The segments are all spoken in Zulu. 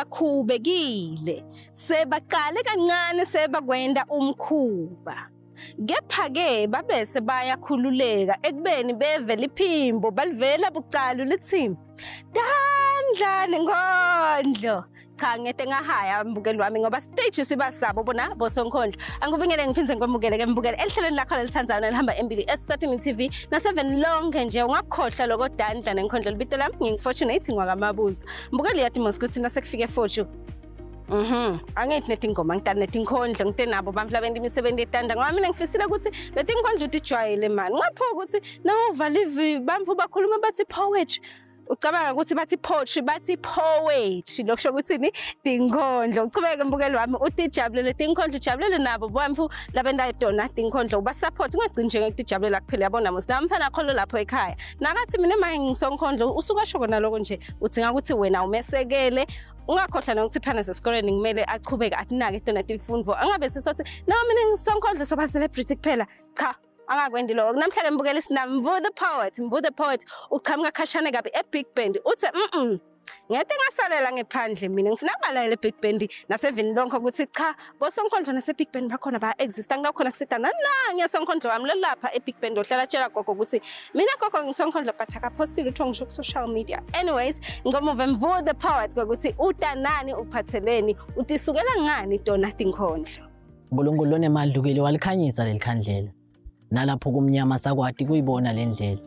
sebakhubekile sebaqale kancane sebakwenda umkhuba kepha-ke babese bayakhululeka ekubeni bevela iphimbo balivela bucala lithi Tandla neNkhondlo. Cha ngete ngahaya mbukeli wami ngoba stage sibasabo bona bosoNkhondlo. Angubingele ngiphinze ngomukele ke mbukele elihlelweni lakho lelithandzana lihamba embili Eswatini TV na7 lonke nje ungakhohlwa lokho Tandla neNkhondlo libito lami ngingifortunate ngwakamabuza. Mbukeli yathi mosikuthi nasekufike fochu. Angithi netingoma ngitana netinkhondlo ngitenabo bamhlabeni imisebenzi etanda ngoba mina ngifisila ukuthi letinkhondlo utijwayele mani ngapho ukuthi nawuvala ivi bamfu bakhuluma bathi poetry ucabanga ukuthi bathi poetry bathi poetry lokusho ukuthini tinkhondlo uqhubeke mbukeli wami utijabulele tinkhondlo ujabulele nabo bamfu labenda edona tinkhondlo ubasupport ungagcini nje ngokutijabulela kuphela yabona musinami mfana kholo lapho ekhaya nakathi mina manje ngisoNkhondlo usuka shoko naloko nje udzinga ukuthi wena umesekele ungakhohlwa nokuthi phana sesikoleni ngimele achubeke atinake edona timfundo angabe sisothi no mina ngisoNkhondlo soba celebrity kuphela cha angakwendi lokho namhlanje mbukela isinami Mvu the poet uchamuka khashane kabi eBig Band uthi ngete ngasalela ngephandle mina ngifuna ukubalalela eBig Band nasevini lonke ukuthi cha bosoNkhondlo naseBig Band bakhona ba exist anginakhona kusida ngiyasoNkhondlo wami lapha eBig Band ohlala tshela gogo ukuthi mina gogo ngisoNkhondlo but akapostile utho ngisho ku social media anyways ngomuve Mvu the poet ukuthi utanani uphatheleni utisukela ngani dona tinkhondlo uNkulunkulu onemadlukile walikhanyisa lelikhandlela nalapho kumnyama sakwati kuyibona lendlela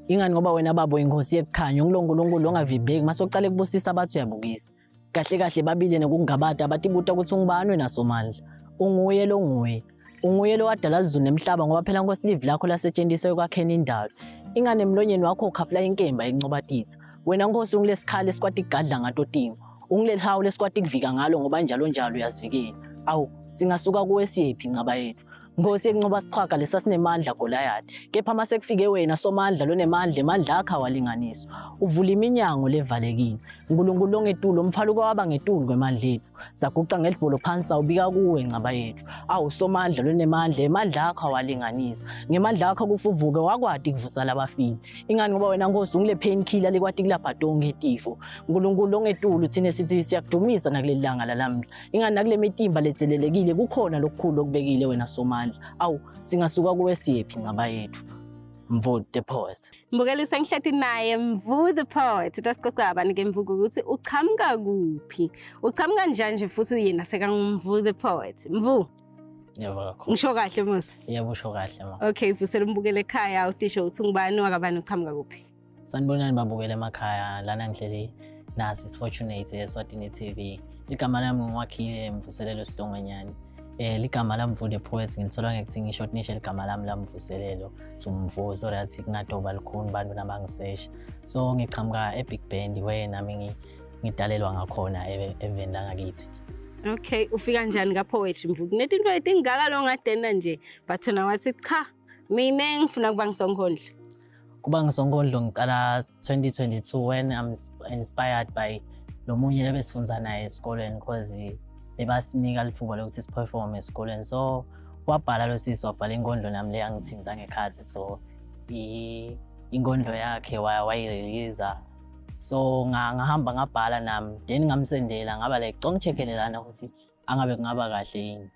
ingani ngoba wena babo inkosi yekukhanya uNkulunkulu ongavibeki masokuqala kubusisa abathi uyabukisa kahle kahle babile nekungabata abatibuta ukuthi ungibani wena somandla unguye lo unguye lo wadala izulu nemhlaba ngoba phela nkosilive lakho lasetshenziswa ukwakhena indalo ingane emlonyeni wakho ukhafula inkemba encoba titha wena nkosi ungilesikhali esikwati igadla ngatotimo ungilelihawu lesikwati kuvika ngalo ngoba njalo uyazivikela awu singasuka kuwe siyephi ngaba yethu Ngosi enqoba sichaka lesasinemandla Goliath kepha mase kufike wena somandla lonemandla emandla akha walinganiswa uvula iminyango levalekile uNkulunkulu ongetulo umfaluko waba ngetulo kwemandla ethu saguqa ngelivolo phansi awubika kuwe ngaba yethu awu somandla lonemandla emandla akha walinganiswa ngemandla akho kufuvuke wakwati kuvusa labafile ingani ngoba wena Nkosi ungile painkiller lekwati kulabhadonge etifo uNkulunkulu ongetulo thine sithi siyakudumisa nakuleli langa lalamhla ingani nakule mitimba lethelelekile kukhona lokukhulu okubekile wena somandla awu singasuka kuwe siyephi ngaba yethu Mvu the poet mbukeli sengihlathi naye Mvu the poet utasixoxa abani ke Mvu ukuthi uchamuka kuphi uchamuka njani futhi yena sekangumvu the poet Mvu yebo ngisho kahle musi yebo usho kahle ma okay vusela umbukele ekhaya utisho uthi ngubani wakabani uchamuka kuphi sanibonani babukele emakhaya lana ngihleli nasi Eswatini Eswatini TV igama lami ngwakhile Mvuselelo Silonganyani ligama lami Mvu the poet ngilithola ngekuthi ngisho nishe ligama lami lamvuselelo Mvu so that kungadoba likhuni bantu nabangisesha so ngichamuka eBig Band wena nami ngidalelwa ngakhona eveni la ngakithi okay ufika njani ka poetry Mvu kunetinto etingaka lo ngadena nje but wena wathi cha mina ngifuna kuba ngisoNkhondlo kuba ngisoNkhondlo ngiqala 2022 when I'm inspired by lo munye lebesifunza naye esikoleni because ebasinika lithuba lokuthi siperform esikoleni so wabhala lo sisi wabhala inkondlo nami le yangithinza ngekhathi so inkondlo yakhe wayirelease so ngahamba ngabhala nami then ngamsendela ngaba like ngicongchekelelana ukuthi angabe kungaba kahle yini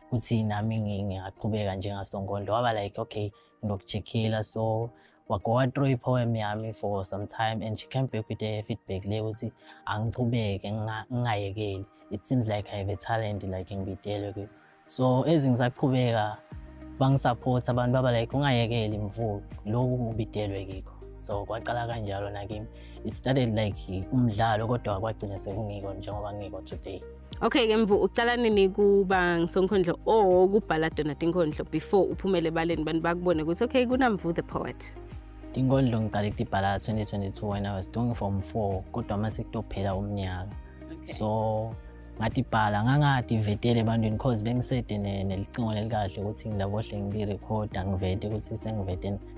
ukuthi nami ngingaqhubeka njengasoNkhondlo waba like okay ngizokucheckela so wago through poem yami for some time and she came back with a feedback le ukuthi angichubeke ngingayekeli it seems like I have a talent like ngibidele so ezingisaqhubeka bangisupport abantu baba like ungayekeli Mvu lokhu ubidelwe kikho so kwaqala kanjalo nakimi it started like umdlalo kodwa kwagcina sekungiko njengoba ngiko today okay ke Mvu uqala nini kuba ngisoNkhondlo kubhala dona tinkhondlo before uphumele baleni bantu bakubone ukuthi okay kuna Mvu the poet Inkondlo ngiqale ukubhala 2022 when I was doing form 4 kodwa mase kutophela umnyaka so ngathi bhala ngangathi vetele ebantwini because bengisede nelicingo lelikahle ukuthi ngilabohle ngirecorda ngivete ukuthi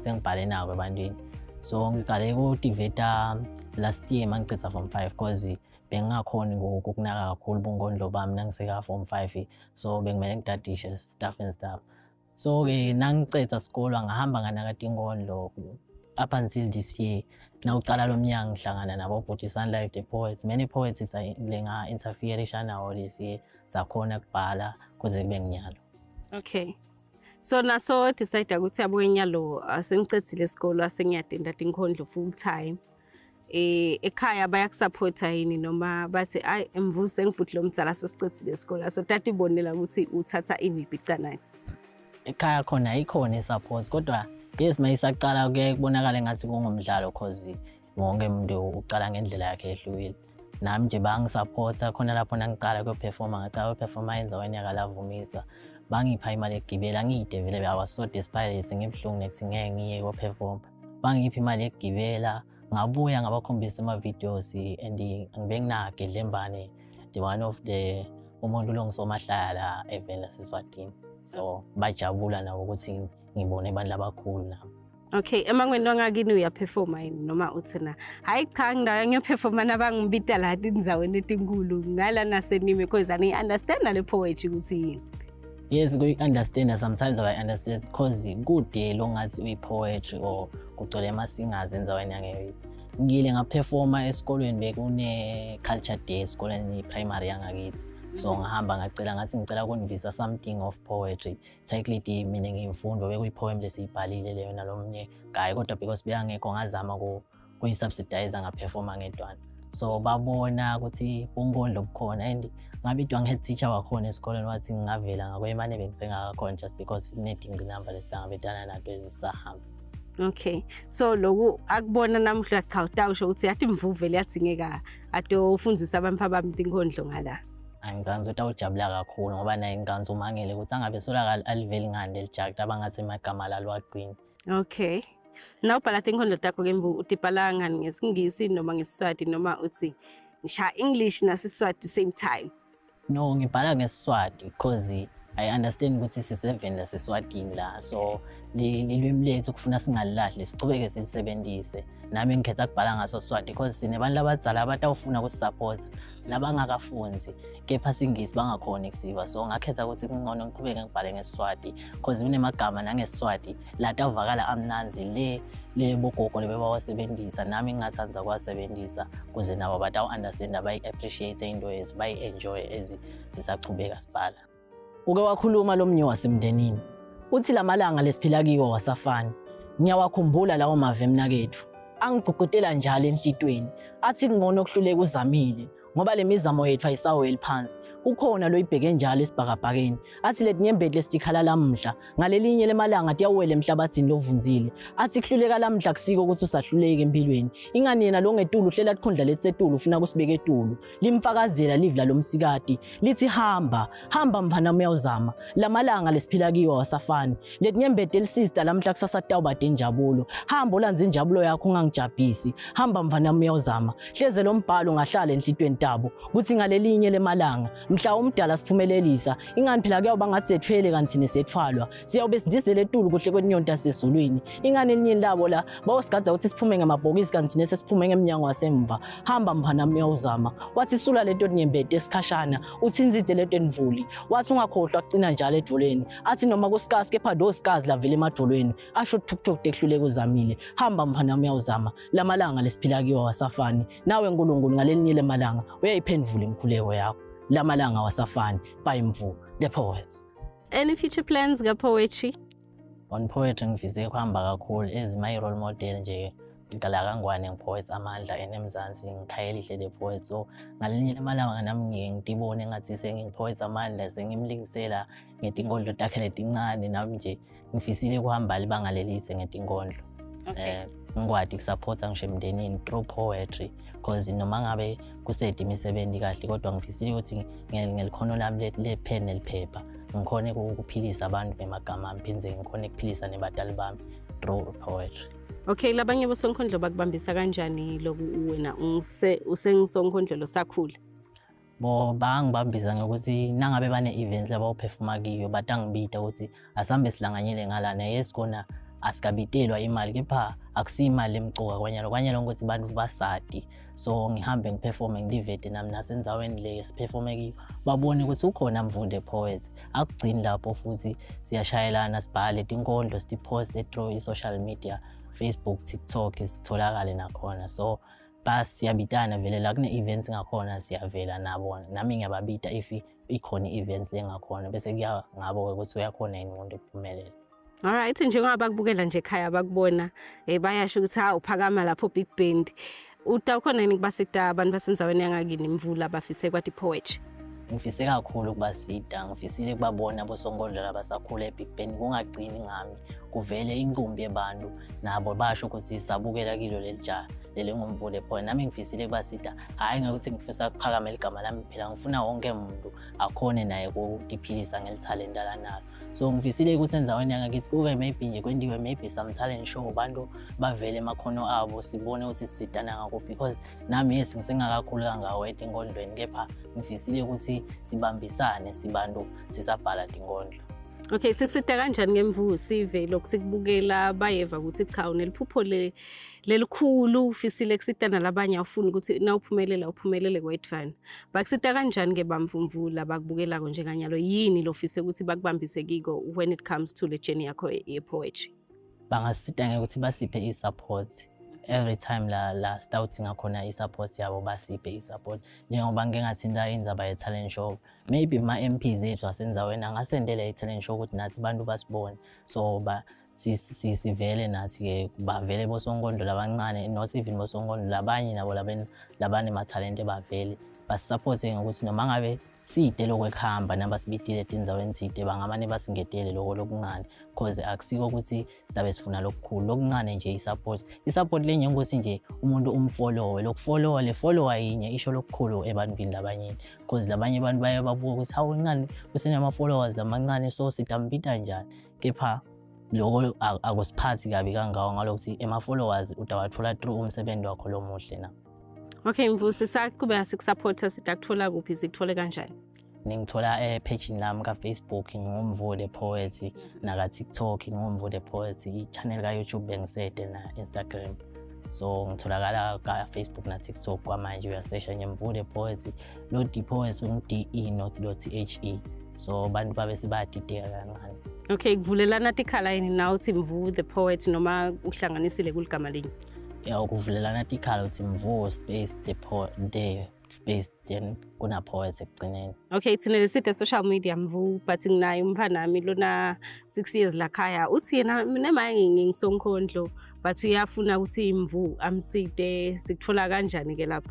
sengibhale nako ebantwini so ngiqale ukutiveta last year mangicetha form 5 because bengakhona ngokunaka kakhulu bunkondlo bami nangiseka form 5 so bengimele ngidadishe stuff and stuff so ke nangicetha sikolo ngahamba nganaka tinkondlo up until this year nawuqala lo mnyango ngihlangana nabo bhuti Sunlight the poets many poets lenga interferisha nawo this year sakhona kubhala kuze kube nginyalo. Okay, so naso decide ukuthi yabo nginyalo asengicethile isikolo asengiyadinda neNkhondlo full time. Ekhaya bayakusupporta yini noma bathi ayi emvuse ngibhuti lo mdzala sosicethile isikolo so tati ibonela ukuthi uthatha imiphi icanayo. Ekhaya khona ikhona isupport kodwa yes mayisaqala kuye kubonakala ngathi kungumdlalo cause wonke umuntu uqala ngendlela yakhe ehlukile. Nami nje bangisupporta khona lapho nangiqala ukuperforma ngathi ukuperforma enzaweni yakalavumisa bangipha imali egibela ngiyidevele I was so desperate ngibhlungu nethi ngeke ngiye ukuperforma bangipha imali egibela ngabuya ngabakhombisa ama videos and ngibe nginake Dlembane the one of the umuntu longisomahlala evela Eswatini so bajabula nabo ukuthi ngibone abantu abakhulu nabo. Okay, emangweni wangakini uyaperforma yini noma uthina hayi cha ngidayo ngiyoperforma nabangibita la indzaweni etinkulu ngala nasenimi because I understand le poetry ukuthi yini. Yes, we understand. Sometimes I understand because good day long as we poetry or kugcwele ama singers enzaweni yangakithi. Ngile ngaperforma esikolweni bekune culture day esikolweni primary yangakithi. So ngahamba ngacela ngathi ngicela ukunivisa something of poetry. Technically mina ngimfundo bekuyipoem lesiyibhalile leyo nalomnye guy kodwa because beyangekho ngazama kuyisubsidize ngaperforma ngedwana. So babona ukuthi uNkhondlo bukhona and ngabidwa nge teacher wakhona esikoleni wathi ngingavela ngakwemane bengisengakakhona just because needing number lesitangabedana nato ezisahamba. Okay, so loku akubona namuhla cha utawusho ukuthi yathi imvuve liyadzingeka ade ufundzisa abantu abambi neNkhondlo ngala. Angicanza utawujabula kakhulu ngoba naye ngicanza umangele ukuthi angabe solakala aliveli ngande eliject abangathi emagama lalwaqini. Okay. Now pala neNkhondlo takho kembu utibhala ngani ngesingisi noma ngeSiswati noma uthi ngisha English naSiswati same time. No, ngibhala ngeSiswati because I understand ukuthi sisevenda seSwatini la so lilwimi lethu kufuna singalilahli sichubeke silisebenzise nami ngikhetha ukubhala ngaso Swati because sinebantu abadzala abatawufuna ukusupport labangakafunzi kepha singisi bangakhona ukusiva so ngakhetha ukuthi kungcono ngiqhubeke ngibhale ngeSwati because kunemagama nangeSwati latavakala amnanzi le bogogo lebewasebenzisa nami ngingathanza kwasebenzisa kuze nabo batawu understand abayi appreciate into ezi bayi enjoy ezi sisachubeka sibhala. Uke wakhuluma lomnye wasemndenini uthi lamalanga lesiphila kiwo wasafani ngiyawakhumbula lawo mave emnakethu angigugutela njalo enhlitweni athi ngcono kuhluleka uzamile ngoba lemizamo yethu ayisaweli phansi ukhona lo ibheke njalo esibhakabhakeni athi letinyembeti lestikhala lamhla ngalelinye lemalanga tiyawela emhlabathini lovunzile athi kuhluleka lamhla kusiko ukuthi usahluleke empilweni ingani yena lo ngetulu uhlela likhondla letsetulu ufuna kusibeka etulu limfakazela livla lomsikati lithi hamba mfana uyawuzama lamalanga lesiphila kiwo wasafani letinyembeti elisista lamhla kusasa tawuba denjabulo hamba ulandze injabulo yakho ungangijabhisi hamba mfana uyawuzama hleze lo mbhalo ngahlala enhlitweni tabo kuthi ngalelinye lemalanga mhla umdala siphumelelisa ingani phela kuyakuba ngathi ethwele kanti nesethwalwa siyaube sidizele etulu kuhle kweninyonta sesizulwini ingani enyini labo la bawusigadza ukuthi siphume ngamabhokisi kanti nesesiphume ngemnyango wasemva hamba mfana uyawuzama wathi sula leto nyembete esikhashana uthinzide leto envuli wathi ungakhohlwa kucina njalo edvolweni athi noma kusikasi kepha do sikazi lavela emadolweni asho thukthuk tehluleke uzamile hamba mfana uyawuzama lamalanga lesiphila kiwo wasafani nawe nkulunkulu ngalelinye lemalanga uyayiphendvula imkhuleko yakho lamalanga wasafani bayimvu the poets. Any future plans ga poetry? On poetry ngifise kuhamba kakhulu as my role model nje ngicala kangwane ngipoets amandla enemzansi ngikhayelihle the poets so ngalelinye lemalanga nami ngitibone ngathi sengipoets amandla sengimlingisela ngetinkondlo takhe letincane nami nje ngifisile kuhamba libanga lelitse ngetinkondlo. Okay. Ngwadi kusupporta ngisho emndenini through poetry because noma ngabe kusedi imisebenzi kahle kodwa ngifisile ukuthi ngelikhono lami le pen neliphepha ngikhone ukuphilisa abantu bemagama amphindze ngikhone ukuphilisa nebadali bami through poetry. Okay, labanye bosoNkhondlo bakubambisa kanjani loku wena usengisoNkhondlo losakhula? Bo bangibambisa ngokuthi nangabe bane events abawuperforma kiyo batangibita ukuthi asambe silanganyele ngalana yesikona asikabitelwa imali kepha akusiyimali emcoka kwanye ukuthi bantu basadi so ngihambe ngiperforme ngilivete nami nasenzaweni le siperforme kiyo babone ukuthi ukhona mvunde poets akugcini lapho futhi siyashayelana sibhale tinkondlo sipost through social media Facebook, TikTok isitholakale nakhona. So siyabitana vele la kune-events ngakhona siyavela nabo. Nami ngiyababita if ikhona i-events lengakhona bese kuya ngabo ukuthi uyakhona yini umuntu ukuphumelela. Alright, njengoba bakubukela nje ekhaya bakubona bayasho ukuthi uphakama lapho Big Band. Ukhona yini kubasita abantu basenzaweni yangakini Mvula abafise kwathi poetry? Ngifise kakhulu kubasita, ngifisile kubabona bosonkondlo labasakhula eBig Band kungagcini ngami. Kuvele inkumbi yebantu nabo basho ukuthi sabukela kilo lelija lelingumvule phone. Nami ngifisile kubasita, hayi ngakuthi ngifisa ukuphakama igama lami phela, ngifuna wonke umuntu akhone naye ukudiphilisa ngeltalent alanalo. So ngifisile ukuthi enzaweni yangakithi kube maybe nje kwendiwe maybe some talent show abantu bavele emakhono abo sibone ukuthi sisitana ngakho, because nami yes ngisengakakhulu kangawo enkondlweni, kepha ngifisile ukuthi sibambisane sibantu sisabhala inkondlo. Okay, sikusita kanjani ngemvuzo sive lokusikubukela bayeva ukuthi cha uneliphupho lelikhulu ufisile kusitana labanye awufuni ukuthi na uphumelele kwetfana. Bakusita kanjani ke bamvumvula bakubukela nje kanyalo yini lofise ukuthi bakubambise kiko when it comes to the journey yakho ye-poetry? Bangasita ngokuthi basiphe i-support. Every time la starting ngakhona i-support yabo basiphe i-support. Njengoba ngingathinta indzaba ye-talent show, maybe ma-MPs ethu asenzaweni angasendele i-talent show ukuthi nathi bantu basibone. So sivele nathi ke bavele bosonkondlo labancane, not even bosonkondlo labanye nabo labane ma-talent bavele basupporte ngokuthi noma ngabe side lokuhamba nabasibitile etindzaweni side bangamane basingetele lokho lokuncane, because akusiko ukuthi sidabe sifuna lokukhulu lokuncane nje i-support lenye ukuthi nje umuntu umfollowe lokufollowa le follower yinye isho lokukhulu ebantwini labanye, because labanye abantu baye babuka ukuthi hawu incane usenama followers lamancane so sidambita njani, kepha lokho akusiphathi kabi kangawo ngalokuthi ema-followers utawathola through umsebenzi wakho lomuhle na. Okay Mvusi, sakube sikusupporta sitakuthola kuphi, sikuthole kanjani? Ningithola page lami ka-Facebook ngumvule Poet, naka TikTok ngumvule Poet, i-channel ka YouTube bengisede na Instagram. So ngitholakala ka Facebook na TikTok kwamanje uyasesha ngemvule Poet, lo Poet ngi-DE not .he. So bantu babe sibadideka kancane. Okay, kuvulelana tikhala yini na uthi Mvu the Poet noma uhlanganisile kuligama linye? Ya ukuvulelana tikhala uthi Mvu space the space then kuna Poet ekugcineni. Okay, thina lesithe social media Mvu, but nginayo umfanami lona 6 years la khaya uthi yena mina ngingisonkondlo but uyafuna ukuthi Mvu amside, sikuthola kanjani ke lapho?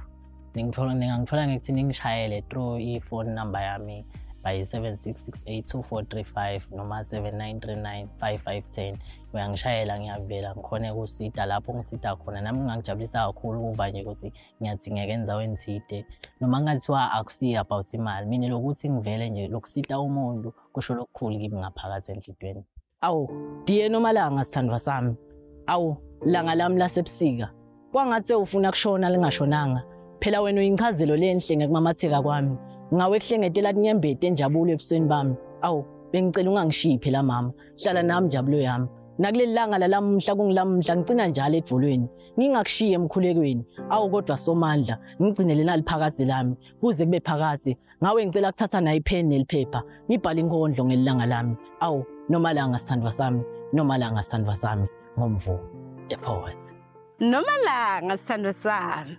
Ngingithola ngikuthi ngishayele through i-phone number yami by 76682435 noma 79395510. Uyangishayela ngiyavela ngikhona ukusita lapho ngisita khona, nami ngangijabulisa kakhulu ukuva nje ukuthi ngiyadingeka enzaweni side noma ngathiwa akusiyi about imali, mina lokuthi ngivele nje lokusita umuntu kusho lokukhulu kimi ngaphakathi enhlitweni. Awu diye noma langa sithandwa sami, awu langa lami lasebusika kwangathi ufuna kushona lingashonanga, phela wena uyinchazelo lenhle ngekumamatheka kwami, ngawe kuhlengetela inyembete enjabulo ebusweni bami. Awu bengicela ungangishiyi phela mama, hlala nami injabulo yami, nakuleli langa lalamhla kungilamhla ngicina njalo edvolweni, ngingakushiye emkhulekweni. Awu kodwa somandla ngigcinele naliphakathi lami kuze kube phakathi, ngawe ngicela kuthatha nayo ipen neliphepha ngibhala inkondlo ngelanga lami. Awu noma langa sithandwa sami, noma langa sithandwa sami, ngomvu the Poet. Noma langa sithandwa sami,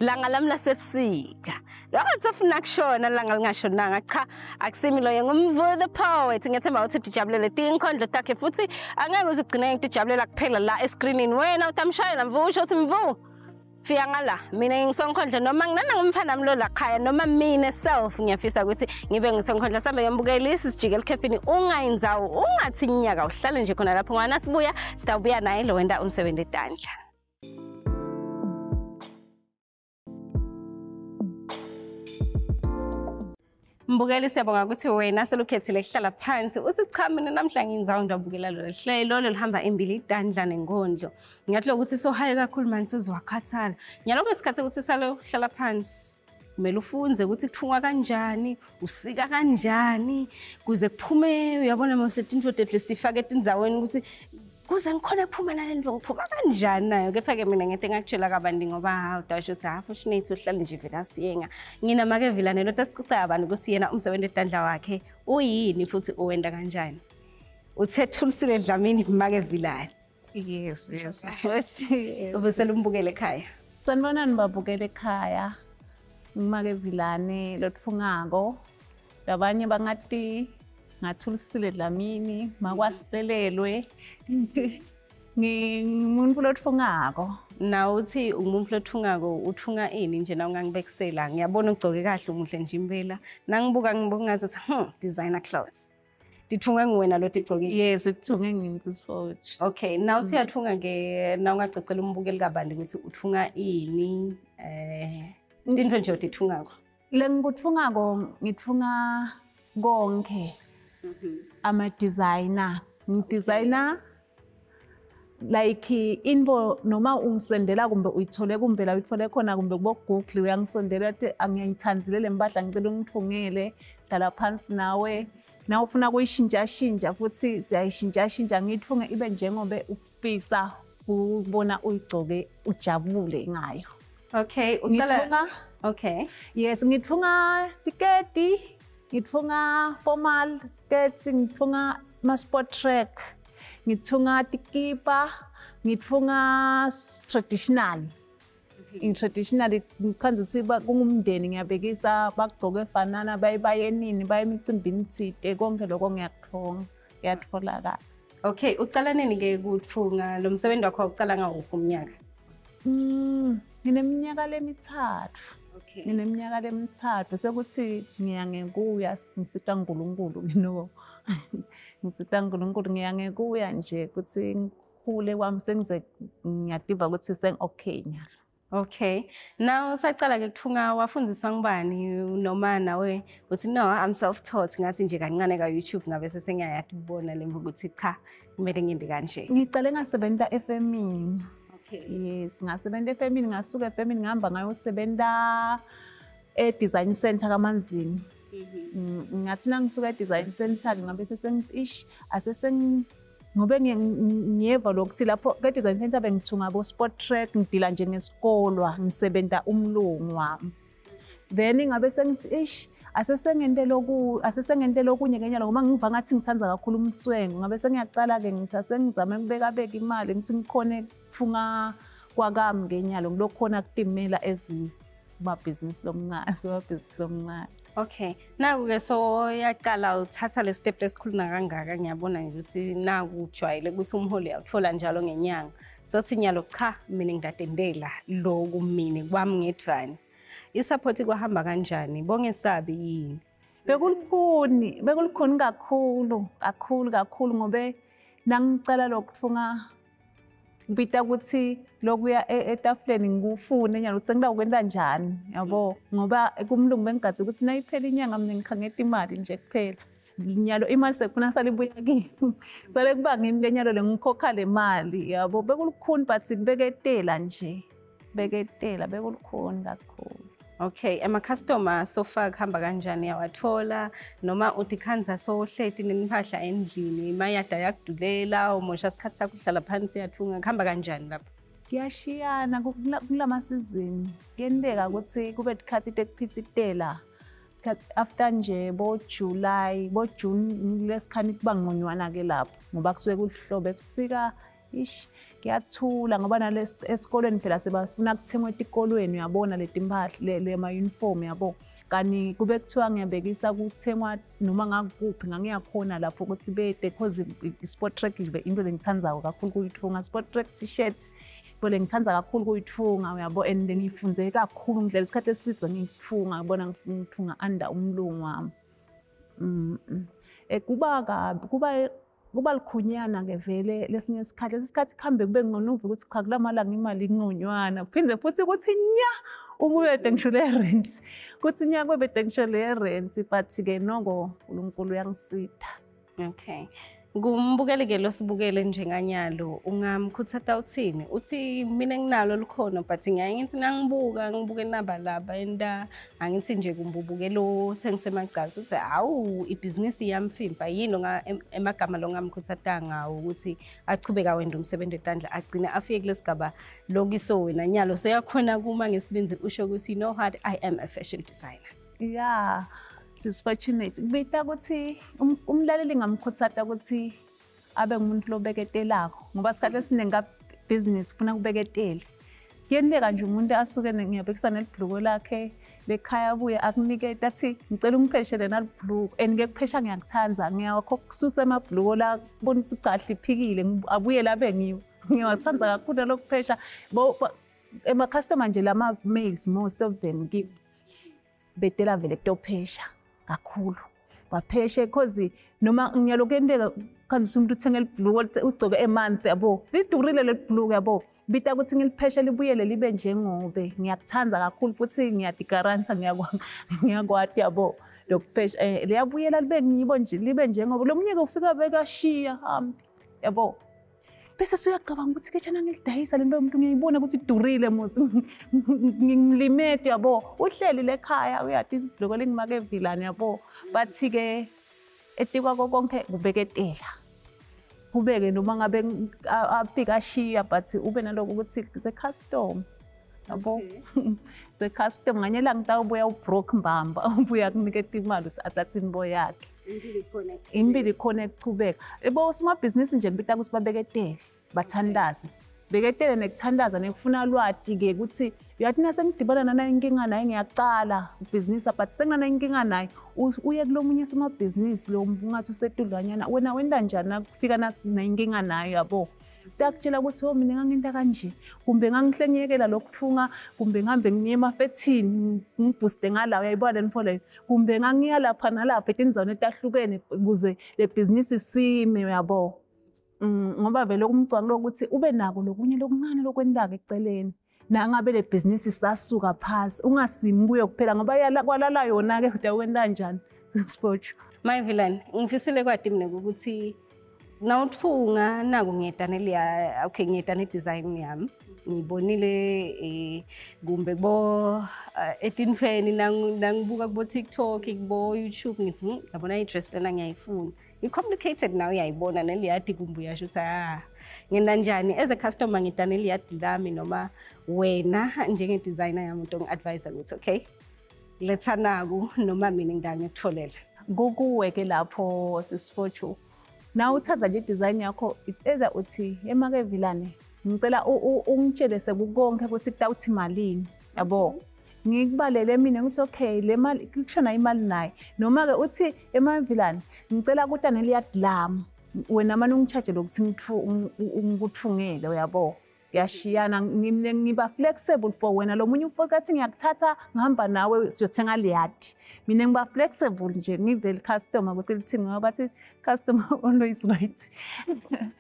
langa lami lasebusika longathi ufuna kushona langa lingashonanga, cha akusimi loyo ngumvu the Poet. Ngiyethemba ukuthi dijabulele tinkhondlo takhe futhi angeke uzigcine ngitijabulela kuphela la escreenini. Wena utamshayela Mvu usho uthi Mvu fika ngala, mina ngisonkondlo noma nginana ngumfana mlo la khaya noma mina self ngiyafisa ukuthi ngibe ngisonkondlo sambe ngiyambukelisa sijike ekhefini ungayinzawo ungathi nyaka uhlale nje khona lapho ngwana sibuya sitawubuya naye lo wenda umsebenzi eTandla. Mbukeli siyabonga ukuthi wena selukhethile kuhlala phansi uthi cha mina namhla nginzawo ndabukela lo hlelo lihamba imbili iTandla neNkhondlo. Ngiyathi ukuthi sohaye kakhulu manje sizwakhathala. Nyaloko isikhathi ukuthi salo hlala phansi kumele ufunze ukuthi kuthungwa kanjani, usika kanjani kuze kuphume, uyabona mawusethi into at least ifake etindzaweni ukuthi kuze ngikhona kuphuma nalento ngiphuma kanjani nayo. Kepha-ke mina ngeke ngakutshela kabandi ngoba udasho ukuthi fortunate uhlala nje vela siyenga. Nginamake Vilane lo tasicicaya abantu ukuthi yena umsebenzi eTandla wakhe uyini futhi uwenda kanjani. Uthe Thulisile Dlamini make Vilane. Yes. Ubusela umbukele ekhaya. Sanibonani babukela ekhaya. Ngimake Vilane lotfungako. Labanye bangati ngaThulisile Dlamini, makwasitelelwe. Ngimuntu lotfungako. Na uthi umuntu lothungako uthunga ini nje na ungangibekisela. Ngiyabona ugcoke kahle umuhle nje impela. Nangibuka ngazuthi designer clothes. Dithunga nguwena lo tigcokile. Yes, ithunge nginsisifotho. Okay, now uthi uyathunga ke na ungacecela umbukeli kabandi ukuthi uthunga ini into nje odithungako. Lengikuthungako ngithunga konke. Ama designer. Ngidesigner like info noma ungisendela kumbe uyithole kumbe la uyithole khona kumbe kubo Google uyangisondela ukuthi angiyithanzile lempahla ngicela ungithungele dala phansi nawe na ufuna kuyishintsha futhi siyayishintsha ngithunge ibe njengobe ufisa ubona uyigcoke ujabule ngayo. Okay, uqala okay. Yes, ngithunga tiketi, ngithunga formal skirts, ngithunga ma sport track. Ngithunga tikipa, ngithunga traditional. In traditional ngikhanza ukuthi kungumndeni ngiyabekisa bagqoke efanana baye nini baye emicimbini etside konke lokho ngiyakuthunga kuyatholakala. Okay, ucala nini ke ukuthunga lo msebenzi wakho ucala ngawuphi umnyaka? Ngineminyaka lemithathu. Okay. Ngineminyaka lemithathu sekuthi ngiyangekuya ngisita uNkulunkulu ngino. Ngisita uNkulunkulu ngiyangekuya nje ukuthi ngikhule kwami sengize ngiyadiva ukuthi okay nyalo. Okay. Now usacala ke kuthunga wafundiswa ngubani noma nawe uthi no I'm self taught ngathi nje kancane ka YouTube ngabe sengiyayati ukubona lembu ukuthi cha kumele ngiyenze kanje. Ngicale ngasebenza eFemini. Okay. Yes, ngasebenza eFemini ngasuka eFemini ngihamba ngayosebenza e-design center kaManzini. Ngathi ngisuka e-design center ngabe sesengithi ngobe ngiyeva lokuthi lapho ke-design center bengithunga bo sport track ngidila nje ngesikolwa ngisebenza umlungu wami. Then ngabe sengithi asesengente lokunye kenyalo ngoba ngiva ngathi ngithanza kakhulu umswengo ngabe sengiyaqala ke ngithi sengizama ukubeka imali ngithi ngikhone ukuthunga kwakami ngenyalo ngilokhona kutimela ezimabhizinisi lomncane. Okay. Naku ke so yaqala uthatha le step lesikhuluna kangaka ngiyabona nje ukuthi naku ujwayele ukuthi umholi uyathola njalo ngenyanga. So thi nyalo cha mina ngidadendela lo kumini kwami ngedvani. Isupport kwahamba kanjani? Bongesabi yini? Bekulukhuni kakhulu ngobe nangicala lokuthunga ngibita ukuthi lokuya etafuleni ngikufune nyalo sengidawukwenda njani yabo ngoba kumlungu bengigathi ukuthi nayiphela inyanga mina ngikhangeta imali nje kuphela nyalo imali sekufuna salibuya kimi sale kuba ngimi lenyalo lengikhokha le mali yabo bekulukhuni but kubeketela nje bekulukhuni kakhulu. Okay, ama-customer sofa kuhamba kanjani yawathola noma uthi khanza sohleti neniphahla endlini mayada yakudulela umosha isikhathi sakho uhlala phansi yathunga kuhamba kanjani lapho? Kuyashiyana kulama season kuyenteka ukuthi kube tikhathi tekuphithitela after nje July June lesikhani kuba ngqonywana ke lapho ngoba kusuke kuhlobo ebusika kuyathula ngoba esikolweni phela sebafuna kuthengwe etikolweni uyabona leti impahla le ma uniform yabo kani kube kuthiwa ngiyabekisa kuthengwa noma ngakuphi ngangiyakhona lapho ukuthi bede because sport track nje into engithandayo kakhulu kuyithunga sport track t-shirt bole ngithanza kakhulu kuyithunga uyabo and ngifunze kakhulu ngidlela isikhathi eside ngithunga ngibona ngifuna ukuthunga under umlungu wami. Kuba likhunyana ke vele lesinye isikhathi kuhambe kube ngcono ukuthi cha kulamalanga imali ingconywana phinde futhi ukuthi nya ukubede ngishule rent kuthi nya kwebede ngishule rent but ke noko uNkulunkulu uyangisitha. Okay. Ngumbukele ke losibukele njenganyalo ungamkhuthatha uthini uthi mina nginalo likhona but ngiyaye ngithi ngibuke naba laba enda angithi nje kumbubuke lo thengisemagcazi uthi awu ibhizinisi yamfimba yini emagama lo ngamkhuthatha ngawo ukuthi achubeka wenda umsebenzi eTandla agcina afike kulesigaba lokiso wena nyalo seyakhona kuma ngesibinzi usho ukuthi you know what I am a fashion designer. Yeah. Fortunate kubita ukuthi umlaleli ngamkhuthatha ukuthi abe ngumuntu lobeketelako ngoba isikhathi esiningi business ufuna kubeketela. Kuyenteka nje umuntu asuke ngiyabhekisa nelibhuluko lakhe lekhaya abuye akunike athi ngicela ungipheshele nalibhuluko and ngekuphesha ngiyakuthanda ngiyakho kususa emabhuluko la kubona ukuthi cha hliphikile abuye labe ngiyawathanda kakhulu lokuphesha ema customer nje lama males most of them give betela vele kutophesha kakhulu bapheshe because noma ngiyaloku enteka kanti umuntu uthenga elibhuluko ugcoke emonth yabo lidurile lelibhuluko yabo bita ukuthi ngilipheshe libuyele libe njengobe ngiyakuthanda kakhulu futhi ngiyadigaranta ngiyakwati yabo lokuphesha liyabuyela libe ngibo nje libe njengobe lo mnyeke ufika bekashiya hambi yabo bese suyacabanga ukuthi ke tjana ngilidayisa lento umuntu ngiyibona ukuthi idurile musi ngilimete yabo uhleli lekhaya uyathi ibhloko lengimake Vilane yabo bathi ke etikwa konke kubeketela kubeke noma ngabe afika ashiya but ube naloko ukuthi ze custom yabo ze custom nganyela ngitawubuya ubroke mbamba ubuya kuniketa imali ukuthi athathe imbo yakhe imbili connect kubeka ebo sima business nje ngibita ukuthi babeketele bathandaze beketele nekuthandaza nekufuna lwati ke ukuthi uyathi nasengidibana nana inkinga naye ngiyaqala business but sengana inkinga naye uye kulomunye sima business lo ungathi usetudlanyana wena wenda njani kufika nasinkinga naye yabo takutshela ukuthi mina ngangenta kanje kumbe ngangihlengiyekela lokuthunga kumbe ngihambe ngiye emafethini ngibooste ngala uyayibona nifole kumbe ngangiya lapha nalapha etinzana etahlukene ukuze le business isime yabo ngoba vele kumcwanga lokuthi ube nako lokunye lokuncane lokwendaka eceleni nangabe le business isasuka phansi ungasimbuye kuphela ngoba kwalala yona ke uda wenda njani sports my Vilane ngifisile kwadi mina ukuthi nawutfunga naku ngiyedanela okay ngiyedana design yami ngibonile kumbe bo etinfeni nangibuka kubo TikTok kubo YouTube ngithi ngabona i-dress lena ngiyayifuna i-complicated now uyayibona neliyadi kumbe uyasho ukuthi ngenda njani as a customer ngidana eliyadi lami noma wena njenge designer yami umuntu ngi-advise ukuthi okay letha naku noma mina ngangikutholela kukuweke lapho sisifotho now uthatha nje design yakho it's either uthi emake Vilane ngicela ungitshele sekukonke ukuthi kutawuthi malini yabo ngikubalele mina ngithi okay le mali kushona imali naye noma ke uthi Vilane ngicela ukuthi neliyadi lami wena manje ungicharge lokuthi ngikuthungele uyabo yashiyana ngiba flexible for wena lo munye ufokathi ngiyakuthatha ngihamba nawe siyothenga liyadi mina ngiba flexible nje ngivele customer ukuthi lithinga ngoba bathi customer always right.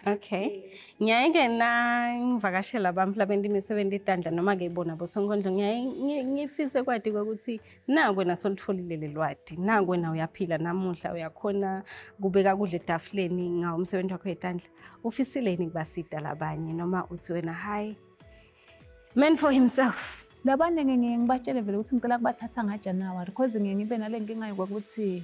Okay ngiyake ngivakashela abantu labendi imisebenzi eTandla noma ke ibona bosonkondlo ngifise kwadi ukuthi naku wena solitholile lelwadi naku wena uyaphila namuhla uyakhona kubeka kudle etafuleni ngawo umsebenzi wakho eTandla ufisileni kubasida labanye noma uthi wena hi man for himself labanye ngibatshele vele ukuthi ngicela kubathatha ngaJanuary because ngibe nale nkinga yokuthi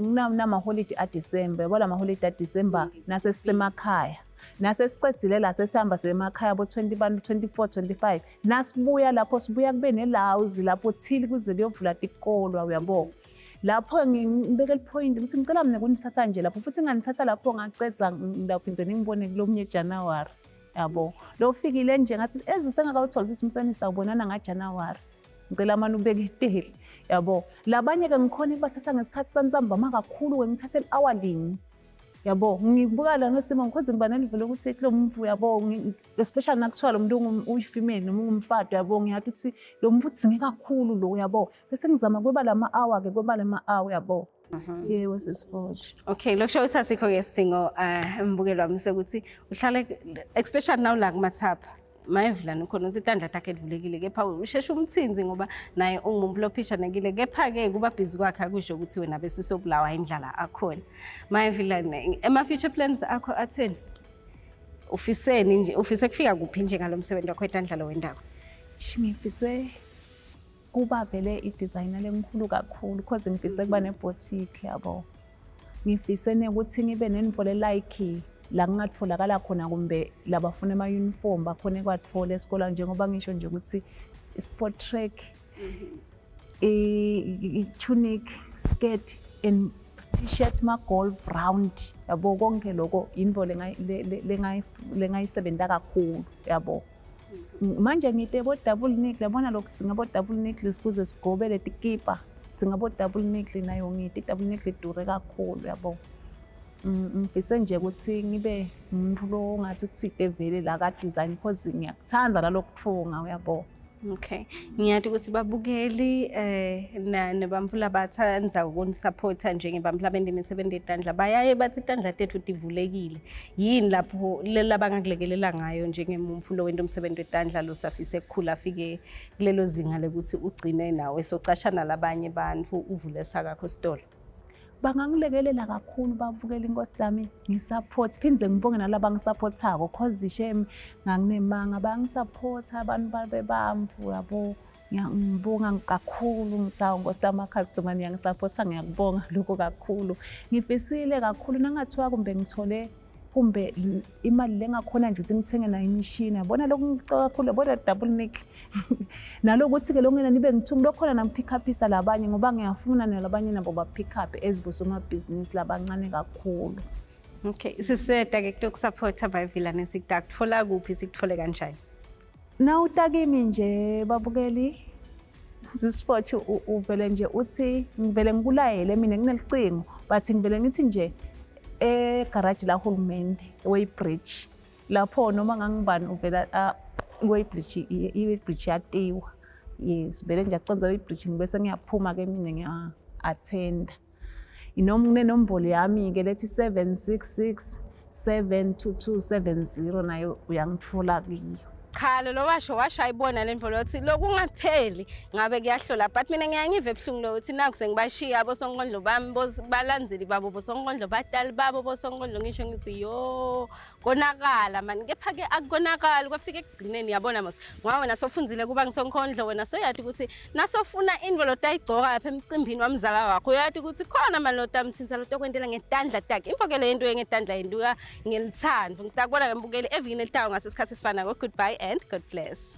nginama holiday aDecember yabo lama holiday aDecember nase sisemakhaya nase sicedzile la sesihamba semakhaya bo 24 25 nasibuya lapho sibuya kube nelawuzi lapho thili kuze kuyovula isikolo uyabo lapho ngibeke ipoint ukuthi ngicela mina kunithatha nje lapho futhi nganithatha lapho ngacedza ngidaphinze ngibone kulomnye January yabo lo fikile nje ngathi ezusengakawutholisisa umsebenzi sawubonana ngaJanuary ngicela manje ubeketele yabo labanye ke ngikhona ibathatha ngesikhathi sansamba makakhulu ngithathe hourly yabo ngibuka la ngesimo ngikhoze ngiba nelivelo ukuthi lo muntu yabo especially nakuthiwa lo muntu uyifemale noma ungumfati yabo ngiyathi ukuthi lo muntu udzinge kakhulu lo yabo bese ngizama kweba lama hour ke kweba lama hour yabo yebo sisifotho. Okay lokusho ukuthi asikho ke isidingo embukelo wami sekuthi uhlale especially now la kumathap my Vilane ukhona ukuthi iTandla takhe livulekile kepha usheshe umthinzi ngoba naye ungumuntu lophisha nekile kepha ke kuba busy kwakhe akusho ukuthi wena bese sobulawa indlala akhona my Vilane ema future plans akho atheni ufiseni nje ufise kufika kuphi nje ngalomsebenzi wakho eTandla lo wendawo ngifise kuba vele i-designer lengikhulu kakhulu because ngifise kuba ne-boutique yabo ngifise ukuthi ngibe nenivole like la ngingatholakala khona kumbe labafuna ama uniform bakhona kwathola esikole njengoba ngisho nje ukuthi sport track tunic skirt and t-shirt ma-gold round yabo konke lokho into lengayisebenta kakhulu yabo manje ngite bo double nickel yabona lokho dzinga bo double nickel sikuze sigobele tikipa dzinga bo double nickel nayo ngite double nickel dure kakhulu yabo ngifise nje ukuthi ngibe umuntu lo ngathi uthike vele la ka design because ngiyakuthanda lalokufunda uyabo. Okay. Ngiyathi ukuthi babukeli nebamfula bathanza ukunisupporta njengebamfula bendimi 7 Tandla bayaye bathi Tandla tethu divulekile yini lapho labangakulekelela ngayo njengemumfulo wento umsebenzi weTandla lo safise ukukhula afike kulelo zinga lekuthi ugcine nawe socashana labanye bantu uvule sakho store bangangilekelela kakhulu babukela inkosi yami ngisupport phindze ngibonge nalaba ngisupportako cause ishem nganginemanga bangisupporta abantu babebampu yabo ngiyabonga kakhulu ngithawu nkosi yami customer ngiyangisupport ngiyakubonga lokho kakhulu ngifisile kakhulu nangathiwa kumbe ngithole kumbe imali lengakhona nje ukuthi ngithenge nayo imishini yabona lokho ngicela kakhulu bona double nickel nalokuthi ke lokungena nibe ngithungu lokhona nam pick upisa labanye ngoba ngiyafuna nalabanye nabo ba pick up ezibosoma business labancane kakhulu. Okay, siseda ke kutokusupporta by Vilane sikuthola kuphi sikuthole kanjani? Na utagimi nje babukeli sisiport uvele nje uthi ngivele ngikulayele mina nginelicingo but ngivele ngithi nje garage la hulumende Weybridge lapho noma ngangibani uvela Weybridge iWeybridge yatiwa yes vele nje aconza Weybridge ngibese ngiyaphuma ke mina ngiya attend inenombolo yami ke lethi 766 72270 nayo uyangithola kiyo. Cha lo washo ayibona le mvolo uthi lokungapheli ngabe kuyahlola but mina ngiyangive ebhlungu lo uthi naku sengibashiya bosonkondlo bami balandzeli babo bosonkondlo badali babo bosonkondlo ngisho ngithi yo konakala mani kepha ke akukonakala kwafika ekugcineni yabona mos ngoba wena sofundzile kuba ngisonkondlo wena soyathi ukuthi nasofuna involo tayigcoka lapha emcimbini wamzala wakho uyathi ukuthi khona manje lotamthinza lotokwentela ngetandla takhe impho ke le into ngetandla yenduka ngelithando ngisakubona ngembukeli evini elitawo ngasesikhathi sifana go goodbye and God bless.